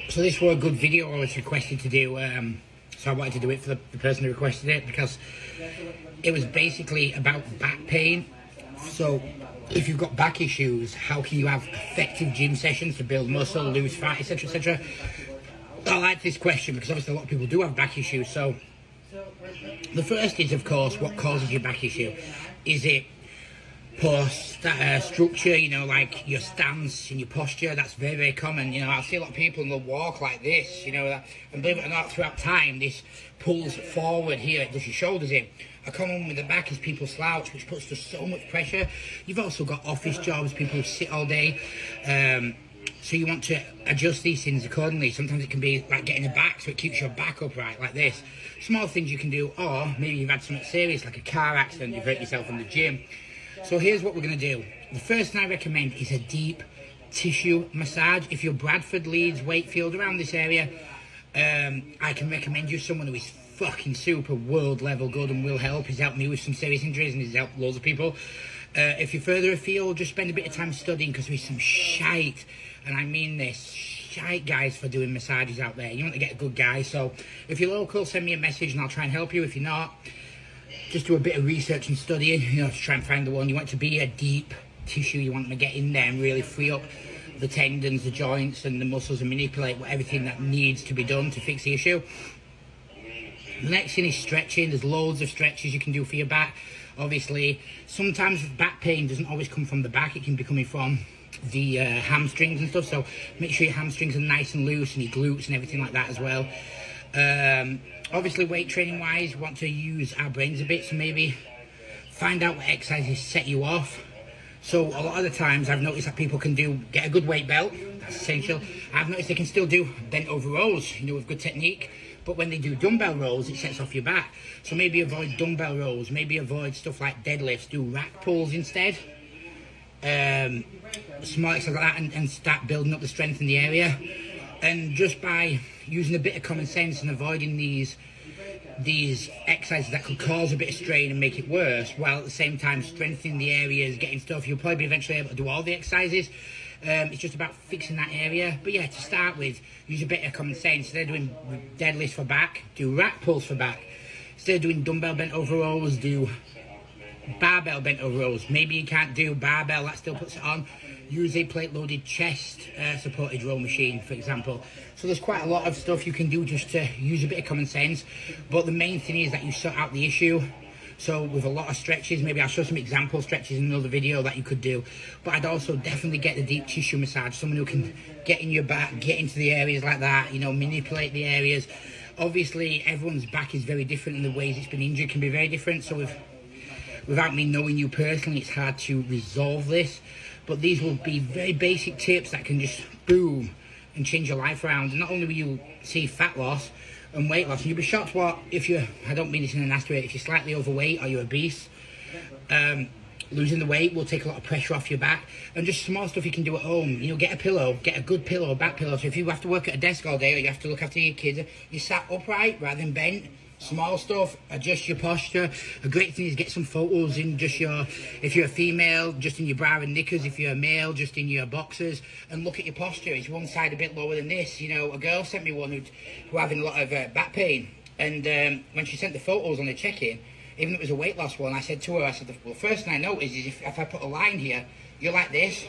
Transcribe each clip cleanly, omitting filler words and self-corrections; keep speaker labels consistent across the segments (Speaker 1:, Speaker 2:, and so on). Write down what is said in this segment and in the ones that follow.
Speaker 1: So this was a good video I was requested to do, so I wanted to do it for the person who requested it, because it was basically about back pain. So if you've got back issues, how can you have effective gym sessions to build muscle, lose fat, etc, etc. I like this question because obviously a lot of people do have back issues. So the first is, of course, what causes your back issue? Is it poor structure, you know, like your stance and your posture? That's very, very common. You know, I see a lot of people and they'll walk like this, you know, and believe it or not, throughout time, this pulls forward here, it does your shoulders in. A common one with the back is people slouch, which puts just so much pressure. You've also got office jobs, people who sit all day. So you want to adjust these things accordingly. Sometimes it can be like getting a back, so it keeps your back upright like this. Small things you can do, or maybe you've had something serious like a car accident, you've hurt yourself in the gym. So here's what we're going to do. The first thing I recommend is a deep tissue massage. If you're Bradford, Leeds, Wakefield, around this area, I can recommend you someone who is fucking super world level good and will help. He's helped me with some serious injuries and he's helped loads of people. If you're further afield, just spend a bit of time studying, because there's some shite, and I mean this, shite guys for doing massages out there. You want to get a good guy. So if you're local, send me a message and I'll try and help you. If you're not, just do a bit of research and studying, you know, to try and find the one. You want it to be a deep tissue. You want them to get in there and really free up the tendons, the joints and the muscles, and manipulate everything that needs to be done to fix the issue. The next thing is stretching. There's loads of stretches you can do for your back. Obviously, sometimes back pain doesn't always come from the back. It can be coming from the hamstrings and stuff. So make sure your hamstrings are nice and loose, and your glutes and everything like that as well. Obviously, weight training wise, we want to use our brains a bit. So maybe find out what exercises set you off. So a lot of the times I've noticed that people can get a good weight belt. That's essential. I've noticed they can still do bent over rows, you know, with good technique. But when they do dumbbell rows, it sets off your back. So maybe avoid dumbbell rows. Maybe avoid stuff like deadlifts. Do rack pulls instead. Small exercises like that, and start building up the strength in the area. And just by using a bit of common sense and avoiding these exercises that could cause a bit of strain and make it worse, while at the same time strengthening the areas, getting stuff, you'll probably be eventually able to do all the exercises. It's just about fixing that area. But yeah, to start with, use a bit of common sense. Instead of doing deadlifts for back, do rack pulls for back. Instead of doing dumbbell bent over rows, do barbell bent over rows. Maybe you can't do barbell, that still puts it on. Use a plate loaded chest supported row machine, for example. So there's quite a lot of stuff you can do just to use a bit of common sense. But the main thing is that you sort out the issue. So with a lot of stretches, maybe I'll show some example stretches in another video that you could do. But I'd also definitely get the deep tissue massage, someone who can get in your back, get into the areas like that, you know, manipulate the areas. Obviously, everyone's back is very different, and the ways it's been injured can be very different. So without me knowing you personally, it's hard to resolve this. But these will be very basic tips that can just boom and change your life around. And not only will you see fat loss and weight loss, and you'll be shocked what, if you're, I don't mean this in a nasty way, if you're slightly overweight or you're obese, losing the weight will take a lot of pressure off your back. And just small stuff you can do at home. You know, get a pillow, get a good pillow, a back pillow. So if you have to work at a desk all day, or you have to look after your kids, you sat upright rather than bent. Small stuff, adjust your posture. A great thing is get some photos in just your, if you're a female, just in your bra and knickers. If you're a male, just in your boxers, and look at your posture. Is one side a bit lower than this? You know, a girl sent me one who having a lot of back pain, and when she sent the photos on the check-in, even if it was a weight loss one, I said to her, I said, well, first thing I noticed is if I put a line here, you're like this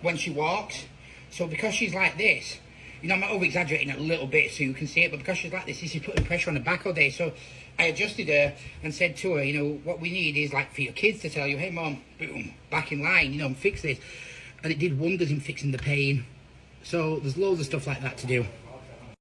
Speaker 1: when she walks. So because she's like this, you know, I'm over-exaggerating a little bit so you can see it, but because she's like this is putting pressure on the back all day. So I adjusted her and said to her, you know, what we need is like for your kids to tell you, hey, Mom, boom, back in line, you know, and fix this. And it did wonders in fixing the pain. So there's loads of stuff like that to do.